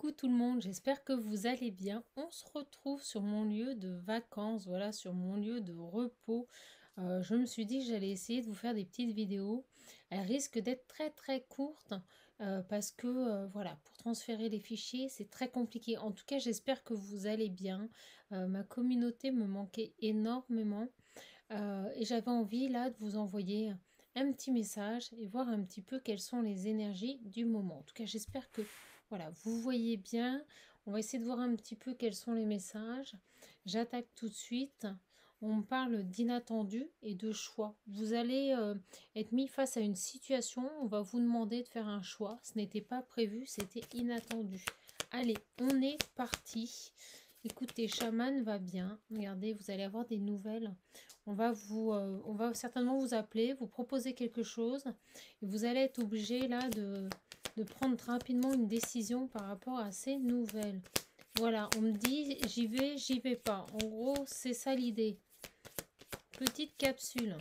Coucou tout le monde, j'espère que vous allez bien. On se retrouve sur mon lieu de vacances, voilà, sur mon lieu de repos. Je me suis dit que j'allais essayer de vous faire des petites vidéos. Elles risquent d'être très courtes parce que voilà, pour transférer les fichiers, c'est très compliqué. En tout cas, j'espère que vous allez bien. Ma communauté me manquait énormément et j'avais envie là de vous envoyer un petit message et voir un petit peu quelles sont les énergies du moment. En tout cas, j'espère que voilà, vous voyez bien. On va essayer de voir un petit peu quels sont les messages. J'attaque tout de suite. On parle d'inattendu et de choix. Vous allez être mis face à une situation. On va vous demander de faire un choix. Ce n'était pas prévu, c'était inattendu. Allez, on est parti. Écoutez, chaman va bien. Regardez, vous allez avoir des nouvelles. On va certainement vous appeler, vous proposer quelque chose. Et vous allez être obligé là de prendre rapidement une décision par rapport à ces nouvelles. Voilà, on me dit j'y vais pas. En gros, c'est ça l'idée. Petite capsule.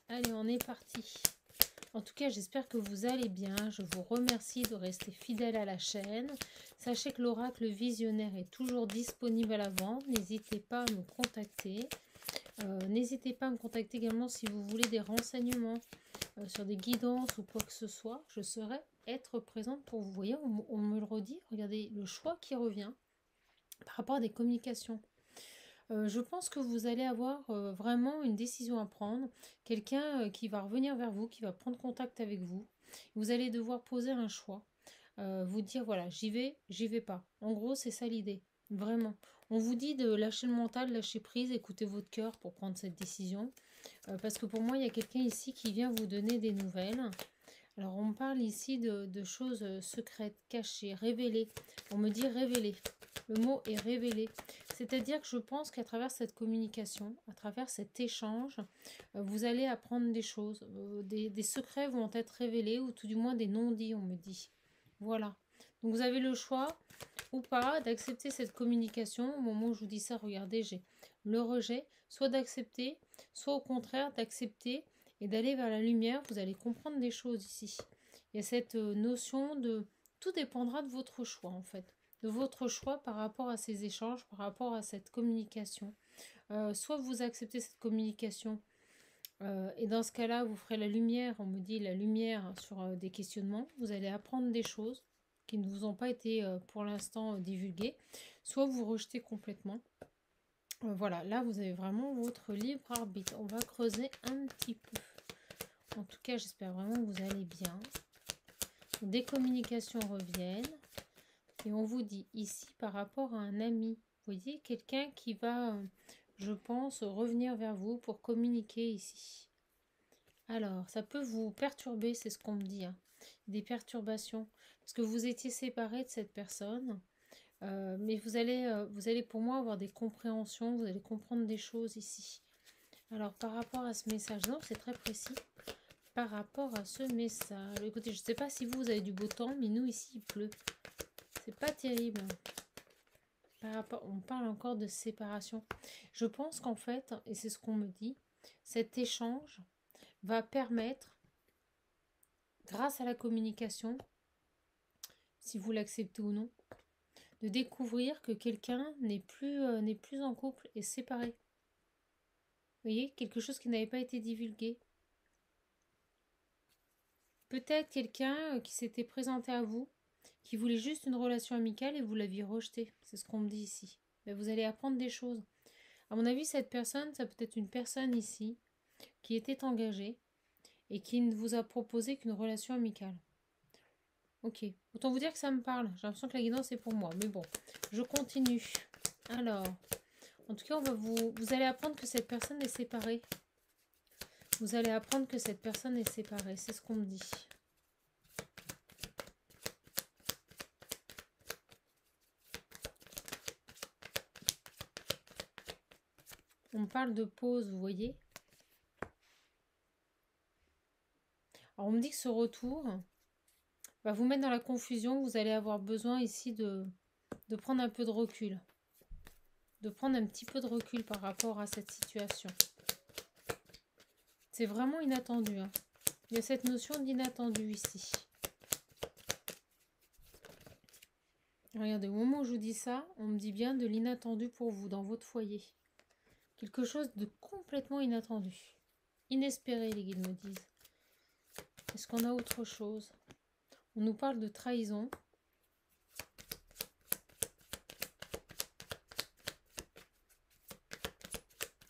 Allez, on est parti. En tout cas, j'espère que vous allez bien. Je vous remercie de rester fidèle à la chaîne. Sachez que l'oracle visionnaire est toujours disponible à la vente. N'hésitez pas à me contacter. N'hésitez pas à me contacter également si vous voulez des renseignements sur des guidances ou quoi que ce soit. Je serai être présente pour vous. Vous voyez, on me le redit. Regardez le choix qui revient par rapport à des communications. Je pense que vous allez avoir vraiment une décision à prendre. Quelqu'un qui va revenir vers vous, qui va prendre contact avec vous. Vous allez devoir poser un choix. Vous dire, voilà, j'y vais pas. En gros, c'est ça l'idée. Vraiment. On vous dit de lâcher le mental, lâcher prise, écouter votre cœur pour prendre cette décision. Parce que pour moi, il y a quelqu'un ici qui vient vous donner des nouvelles. Alors, on me parle ici de choses secrètes, cachées, révélées. On me dit révéler. Le mot est révélé. C'est-à-dire que je pense qu'à travers cette communication, à travers cet échange, vous allez apprendre des choses. Des secrets vont être révélés, ou tout du moins des non-dits, on me dit. Voilà. Donc, vous avez le choix ou pas d'accepter cette communication. Au moment où je vous dis ça, regardez, j'ai le rejet. Soit d'accepter, soit au contraire d'accepter et d'aller vers la lumière. Vous allez comprendre des choses ici. Il y a cette notion de... Tout dépendra de votre choix, en fait. De votre choix par rapport à ces échanges, par rapport à cette communication. Soit vous acceptez cette communication et dans ce cas-là, vous ferez la lumière, on me dit la lumière sur des questionnements. Vous allez apprendre des choses qui ne vous ont pas été pour l'instant divulguées. Soit vous rejetez complètement. Voilà, là vous avez vraiment votre libre arbitre. On va creuser un petit peu. En tout cas, j'espère vraiment que vous allez bien. Des communications reviennent. Et on vous dit ici par rapport à un ami. Vous voyez, quelqu'un qui va, je pense, revenir vers vous pour communiquer ici. Alors, ça peut vous perturber, c'est ce qu'on me dit. Hein. Des perturbations. Parce que vous étiez séparés de cette personne. Mais vous allez pour moi avoir des compréhensions. Vous allez comprendre des choses ici. Alors, par rapport à ce message, non, c'est très précis. Par rapport à ce message. Écoutez, je ne sais pas si vous avez du beau temps, mais nous, ici, il pleut. C'est pas terrible. Par rapport, on parle encore de séparation. Je pense qu'en fait, et c'est ce qu'on me dit, cet échange va permettre, grâce à la communication, si vous l'acceptez ou non, de découvrir que quelqu'un n'est plus en couple et séparé. Vous voyez, quelque chose qui n'avait pas été divulgué. Peut-être quelqu'un qui s'était présenté à vous, qui voulait juste une relation amicale et vous l'aviez rejeté. C'est ce qu'on me dit ici. Mais vous allez apprendre des choses. À mon avis, cette personne, ça peut être une personne ici qui était engagée et qui ne vous a proposé qu'une relation amicale. Ok, autant vous dire que ça me parle. J'ai l'impression que la guidance est pour moi. Mais bon, je continue. Alors, en tout cas, vous allez apprendre que cette personne est séparée. Vous allez apprendre que cette personne est séparée. C'est ce qu'on me dit. On me parle de pause, vous voyez. Alors, on me dit que ce retour va vous mettre dans la confusion. Vous allez avoir besoin ici de prendre un peu de recul. De prendre un petit peu de recul par rapport à cette situation. C'est vraiment inattendu. Hein. Il y a cette notion d'inattendu ici. Regardez, au moment où je vous dis ça, on me dit bien de l'inattendu pour vous, dans votre foyer. Quelque chose de complètement inattendu. Inespéré, les guides me disent. Est-ce qu'on a autre chose? On nous parle de trahison.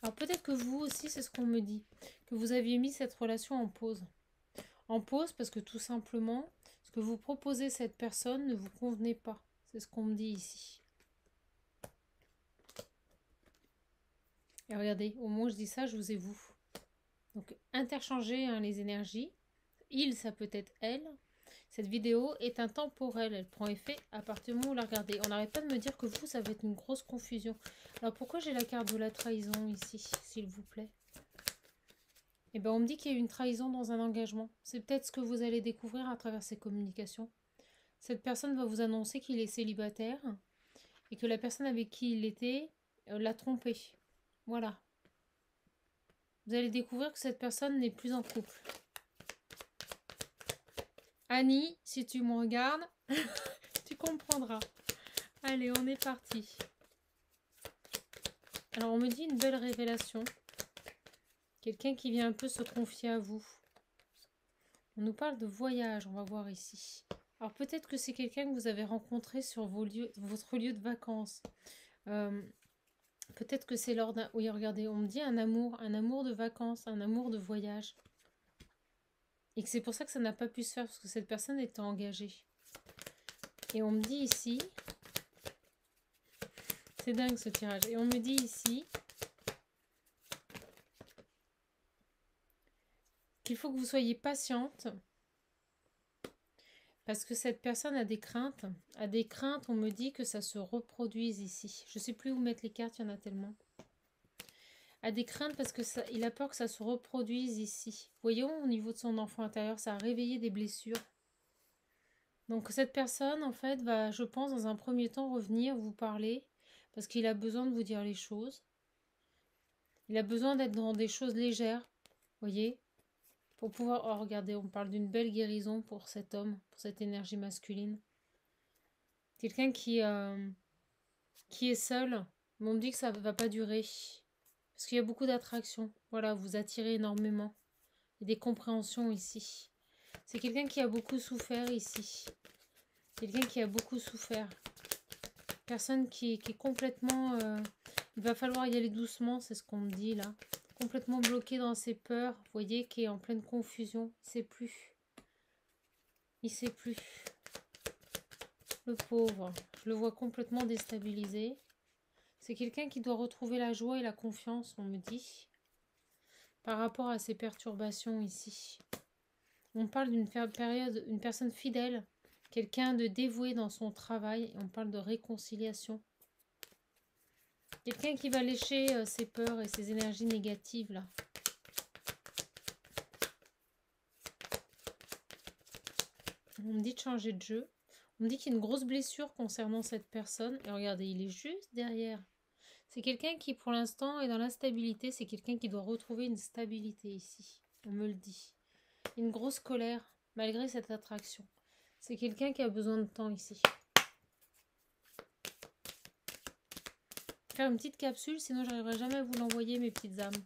Alors peut-être que vous aussi, c'est ce qu'on me dit, que vous aviez mis cette relation en pause. En pause parce que tout simplement, ce que vous proposez cette personne ne vous convenait pas. C'est ce qu'on me dit ici. Et regardez, au moment où je dis ça, je vous ai vous. Donc interchangez les énergies. Il, ça peut être elle. Cette vidéo est intemporelle. Elle prend effet à partir du moment où vous la regardez. On n'arrête pas de me dire que vous, ça va être une grosse confusion. Alors pourquoi j'ai la carte de la trahison ici, s'il vous plaît? Eh bien, on me dit qu'il y a eu une trahison dans un engagement. C'est peut-être ce que vous allez découvrir à travers ces communications. Cette personne va vous annoncer qu'il est célibataire et que la personne avec qui il était l'a trompé. Voilà. Vous allez découvrir que cette personne n'est plus en couple. Annie, si tu me regardes, tu comprendras. Allez, on est parti. Alors, on me dit une belle révélation. Quelqu'un qui vient un peu se confier à vous. On nous parle de voyage, on va voir ici. Alors, peut-être que c'est quelqu'un que vous avez rencontré sur votre lieu de vacances. Peut-être que c'est lors d'un... Oui, regardez, on me dit un amour de vacances, un amour de voyage. Et que c'est pour ça que ça n'a pas pu se faire, parce que cette personne était engagée. Et on me dit ici... C'est dingue ce tirage. Et on me dit ici... qu'il faut que vous soyez patiente. Parce que cette personne a des craintes. On me dit que ça se reproduise ici. Je ne sais plus où mettre les cartes, il y en a tellement. A des craintes parce que il a peur que ça se reproduise ici. Voyons, au niveau de son enfant intérieur, ça a réveillé des blessures. Donc cette personne, en fait, va, je pense, dans un premier temps, revenir vous parler parce qu'il a besoin de vous dire les choses. Il a besoin d'être dans des choses légères, voyez, pour pouvoir... Oh, regardez, on parle d'une belle guérison pour cet homme, pour cette énergie masculine. Quelqu'un qui est seul, mais on me dit que ça ne va pas durer. Parce qu'il y a beaucoup d'attraction. Voilà, vous attirez énormément. Il y a des compréhensions ici. C'est quelqu'un qui a beaucoup souffert ici. Quelqu'un qui a beaucoup souffert. Personne qui est complètement... il va falloir y aller doucement, c'est ce qu'on me dit là. Complètement bloqué dans ses peurs. Vous voyez, qui est en pleine confusion. Il ne sait plus. Il ne sait plus. Le pauvre. Je le vois complètement déstabilisé. C'est quelqu'un qui doit retrouver la joie et la confiance, on me dit. Par rapport à ces perturbations ici. On parle d'une période, une personne fidèle, quelqu'un de dévoué dans son travail, et on parle de réconciliation. Quelqu'un qui va lécher ses peurs et ses énergies négatives là. On me dit de changer de jeu. On me dit qu'il y a une grosse blessure concernant cette personne. Et regardez, il est juste derrière. C'est quelqu'un qui pour l'instant est dans l'instabilité. C'est quelqu'un qui doit retrouver une stabilité ici. On me le dit. Une grosse colère malgré cette attraction. C'est quelqu'un qui a besoin de temps ici. Faire une petite capsule, sinon j'arriverai jamais à vous l'envoyer, mes petites âmes.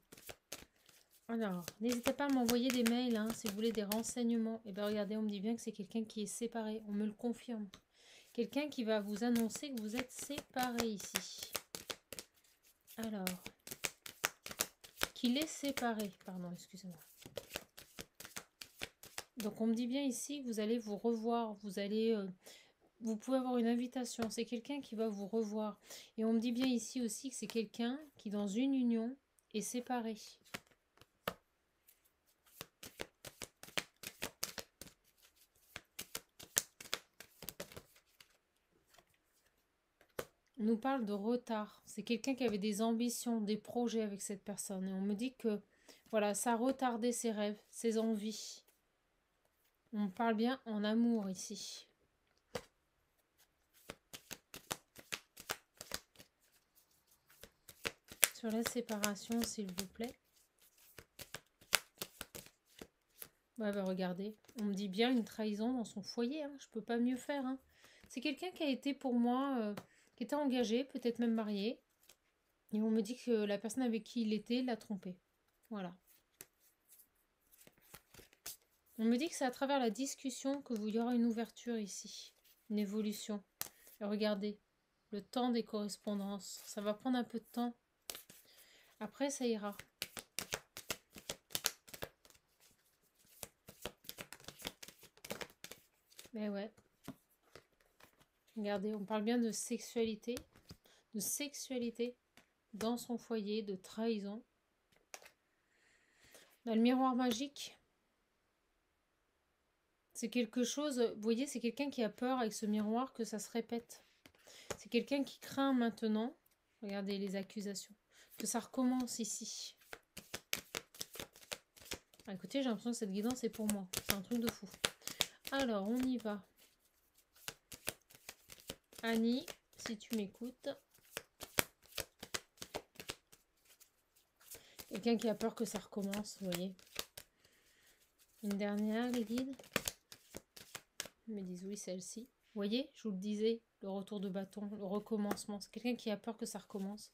Alors, n'hésitez pas à m'envoyer des mails si vous voulez des renseignements. Et bien regardez, on me dit bien que c'est quelqu'un qui est séparé. On me le confirme. Quelqu'un qui va vous annoncer que vous êtes séparés ici. Alors, qu'il est séparé. Pardon, excusez-moi. Donc on me dit bien ici que vous allez vous revoir. Vous pouvez avoir une invitation. C'est quelqu'un qui va vous revoir. Et on me dit bien ici aussi que c'est quelqu'un qui, dans une union, est séparé. On nous parle de retard. C'est quelqu'un qui avait des ambitions, des projets avec cette personne. Et on me dit que, voilà, ça a retardé ses rêves, ses envies. On parle bien en amour ici. Sur la séparation, s'il vous plaît. Ouais, bah regardez. On me dit bien une trahison dans son foyer. Je peux pas mieux faire. C'est quelqu'un qui a été pour moi, qui était engagé, peut-être même marié. Et on me dit que la personne avec qui il était l'a trompé. Voilà. On me dit que c'est à travers la discussion que il y aura une ouverture ici. Une évolution. Et regardez, le temps des correspondances. Ça va prendre un peu de temps. Après, ça ira. Mais ouais. Regardez, on parle bien de sexualité. De sexualité dans son foyer, de trahison. Dans le miroir magique, c'est quelque chose, vous voyez, c'est quelqu'un qui a peur avec ce miroir que ça se répète. C'est quelqu'un qui craint maintenant, regardez les accusations, que ça recommence ici. Ah, écoutez, j'ai l'impression que cette guidance est pour moi. C'est un truc de fou. Alors, on y va. Annie, si tu m'écoutes. Quelqu'un qui a peur que ça recommence, vous voyez. Une dernière, les guides. Ils me disent oui, celle-ci. Vous voyez, je vous le disais, le retour de bâton, le recommencement. C'est quelqu'un qui a peur que ça recommence.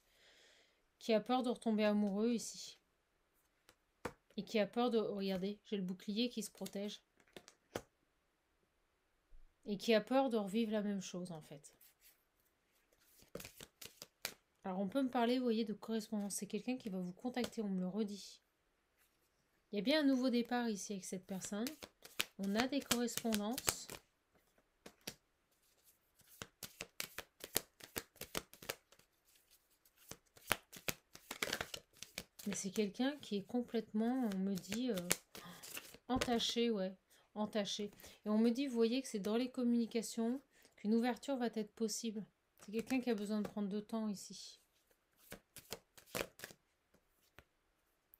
Qui a peur de retomber amoureux ici. Et qui a peur de... Regardez, j'ai le bouclier qui se protège. Et qui a peur de revivre la même chose, en fait. Alors, on peut me parler, vous voyez, de correspondance. C'est quelqu'un qui va vous contacter, on me le redit. Il y a bien un nouveau départ ici avec cette personne. On a des correspondances. Mais c'est quelqu'un qui est complètement, on me dit, entaché, ouais, entaché. Et on me dit, vous voyez que c'est dans les communications qu'une ouverture va être possible. C'est quelqu'un qui a besoin de prendre de temps ici.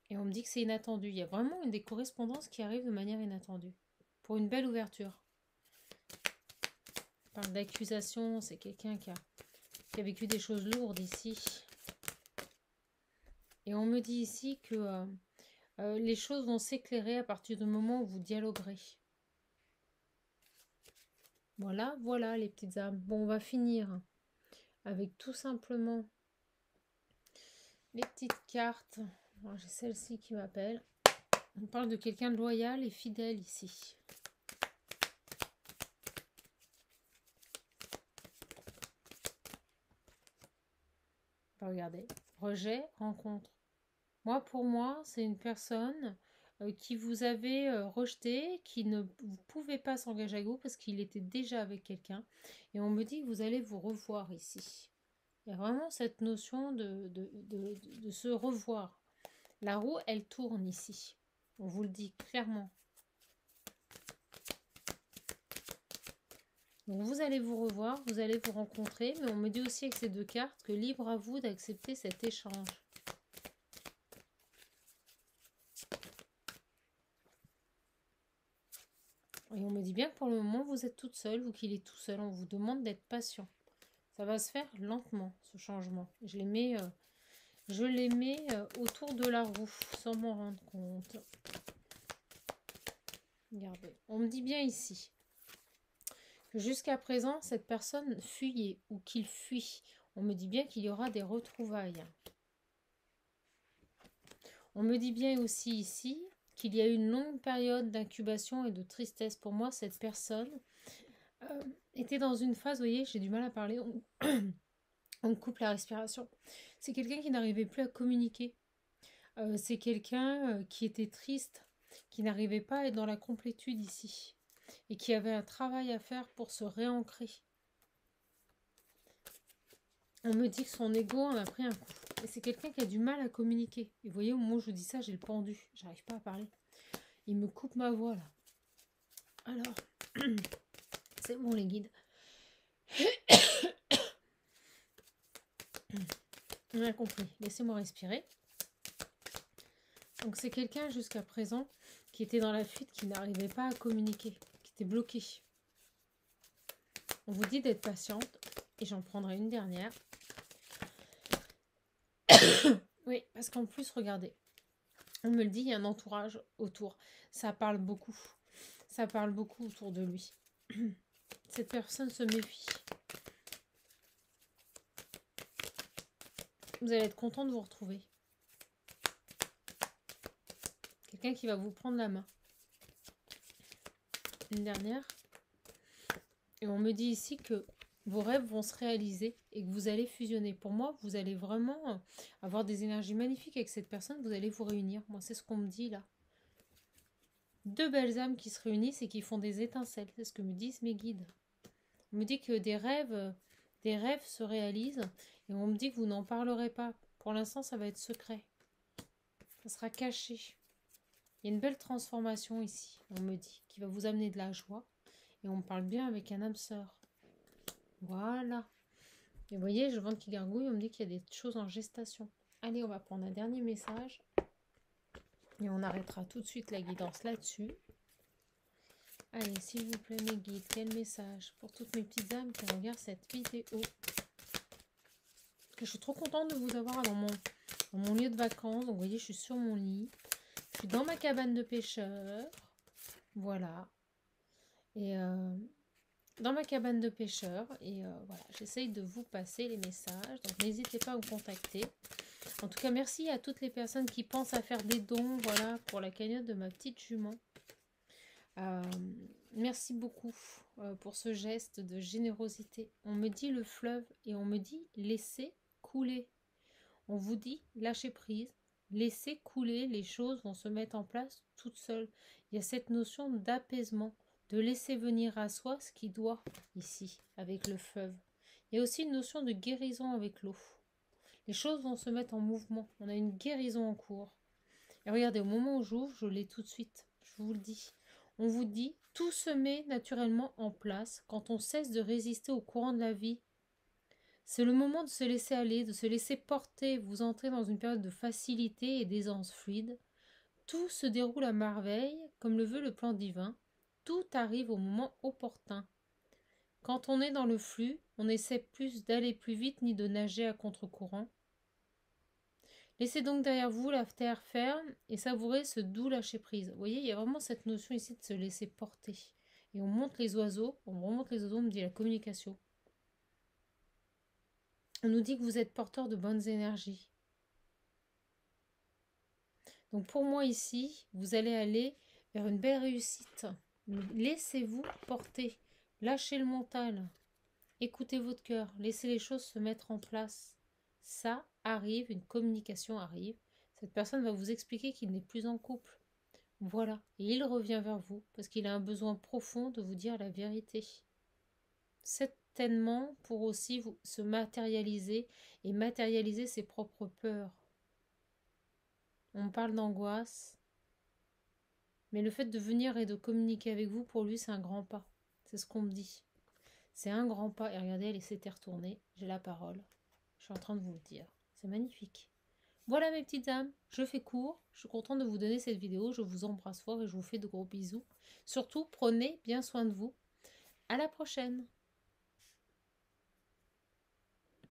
Et on me dit que c'est inattendu. Il y a vraiment des correspondances qui arrivent de manière inattendue. Pour une belle ouverture. On parle d'accusation, c'est quelqu'un qui a vécu des choses lourdes ici. Et on me dit ici que les choses vont s'éclairer à partir du moment où vous dialoguerez. Voilà, voilà les petites âmes. Bon, on va finir avec tout simplement les petites cartes. J'ai celle-ci qui m'appelle. On parle de quelqu'un de loyal et fidèle ici. Regardez. Rejet, rencontre. Moi, pour moi, c'est une personne qui vous avait rejeté, qui ne pouvait pas s'engager avec vous parce qu'il était déjà avec quelqu'un. Et on me dit que vous allez vous revoir ici. Il y a vraiment cette notion de se revoir. La roue, elle tourne ici. On vous le dit clairement. Donc vous allez vous revoir, vous allez vous rencontrer. Mais on me dit aussi avec ces deux cartes que libre à vous d'accepter cet échange. Et on me dit bien que pour le moment, vous êtes toute seule ou qu'il est tout seul. On vous demande d'être patient. Ça va se faire lentement, ce changement. Je les mets autour de la roue, sans m'en rendre compte. Regardez. On me dit bien ici que jusqu'à présent, cette personne fuyait ou qu'il fuit. On me dit bien qu'il y aura des retrouvailles. On me dit bien aussi ici qu'il y a eu une longue période d'incubation et de tristesse. Pour moi, cette personne était dans une phase, vous voyez, j'ai du mal à parler, on coupe la respiration. C'est quelqu'un qui n'arrivait plus à communiquer. C'est quelqu'un qui était triste, qui n'arrivait pas à être dans la complétude ici. Et qui avait un travail à faire pour se réancrer. On me dit que son ego en a pris un coup. Et c'est quelqu'un qui a du mal à communiquer. Et vous voyez, au moment où je vous dis ça, j'ai le pendu. J'arrive pas à parler. Il me coupe ma voix là. Alors, c'est bon les guides. On a compris. Laissez-moi respirer. Donc c'est quelqu'un jusqu'à présent qui était dans la fuite, qui n'arrivait pas à communiquer, qui était bloqué. On vous dit d'être patiente. Et j'en prendrai une dernière. Oui, parce qu'en plus, regardez. On me le dit, il y a un entourage autour. Ça parle beaucoup. Ça parle beaucoup autour de lui. Cette personne se méfie. Vous allez être content de vous retrouver. Quelqu'un qui va vous prendre la main. Une dernière. Et on me dit ici que vos rêves vont se réaliser et que vous allez fusionner. Pour moi, vous allez vraiment avoir des énergies magnifiques avec cette personne. Vous allez vous réunir. Moi, c'est ce qu'on me dit là. Deux belles âmes qui se réunissent et qui font des étincelles. C'est ce que me disent mes guides. On me dit que des rêves se réalisent et on me dit que vous n'en parlerez pas. Pour l'instant, ça va être secret. Ça sera caché. Il y a une belle transformation ici, on me dit, qui va vous amener de la joie. Et on me parle bien avec un âme sœur. Voilà. Et vous voyez, je ventre qui gargouille, on me dit qu'il y a des choses en gestation. Allez, on va prendre un dernier message. Et on arrêtera tout de suite la guidance là-dessus. Allez, s'il vous plaît, mes guides, quel message pour toutes mes petites âmes qui regardent cette vidéo. Je suis trop contente de vous avoir dans mon lieu de vacances. Donc, vous voyez, je suis sur mon lit. Je suis dans ma cabane de pêcheur. Voilà. Et dans ma cabane de pêcheur. Et voilà, j'essaye de vous passer les messages. Donc, n'hésitez pas à me contacter. En tout cas, merci à toutes les personnes qui pensent à faire des dons. Voilà, pour la cagnotte de ma petite jument. Merci beaucoup pour ce geste de générosité. On me dit le fleuve et on me dit laissez couler. On vous dit lâchez prise, laissez couler, les choses vont se mettre en place toutes seules. Il y a cette notion d'apaisement, de laisser venir à soi ce qui doit ici avec le fleuve. Il y a aussi une notion de guérison avec l'eau. Les choses vont se mettre en mouvement. On a une guérison en cours. Et regardez, au moment où j'ouvre, je l'ai tout de suite. Je vous le dis. On vous dit, tout se met naturellement en place quand on cesse de résister au courant de la vie. C'est le moment de se laisser aller, de se laisser porter. Vous entrez dans une période de facilité et d'aisance fluide. Tout se déroule à merveille, comme le veut le plan divin. Tout arrive au moment opportun. Quand on est dans le flux, on n'essaie plus d'aller plus vite ni de nager à contre-courant. Laissez donc derrière vous la terre ferme et savourez ce doux lâcher-prise. Vous voyez, il y a vraiment cette notion ici de se laisser porter. Et on monte les oiseaux, on remonte les oiseaux, on me dit la communication. On nous dit que vous êtes porteur de bonnes énergies. Donc pour moi ici, vous allez aller vers une belle réussite. Laissez-vous porter. Lâchez le mental. Écoutez votre cœur. Laissez les choses se mettre en place. Ça arrive, une communication arrive. Cette personne va vous expliquer qu'il n'est plus en couple. Voilà. Et il revient vers vous parce qu'il a un besoin profond de vous dire la vérité. Certainement pour aussi se matérialiser et matérialiser ses propres peurs. On parle d'angoisse. Mais le fait de venir et de communiquer avec vous, pour lui, c'est un grand pas. C'est ce qu'on me dit. C'est un grand pas. Et regardez, elle s'était retournée. J'ai la parole. Je suis en train de vous le dire. C'est magnifique. Voilà mes petites âmes. Je fais court. Je suis contente de vous donner cette vidéo. Je vous embrasse fort et je vous fais de gros bisous. Surtout, prenez bien soin de vous. À la prochaine.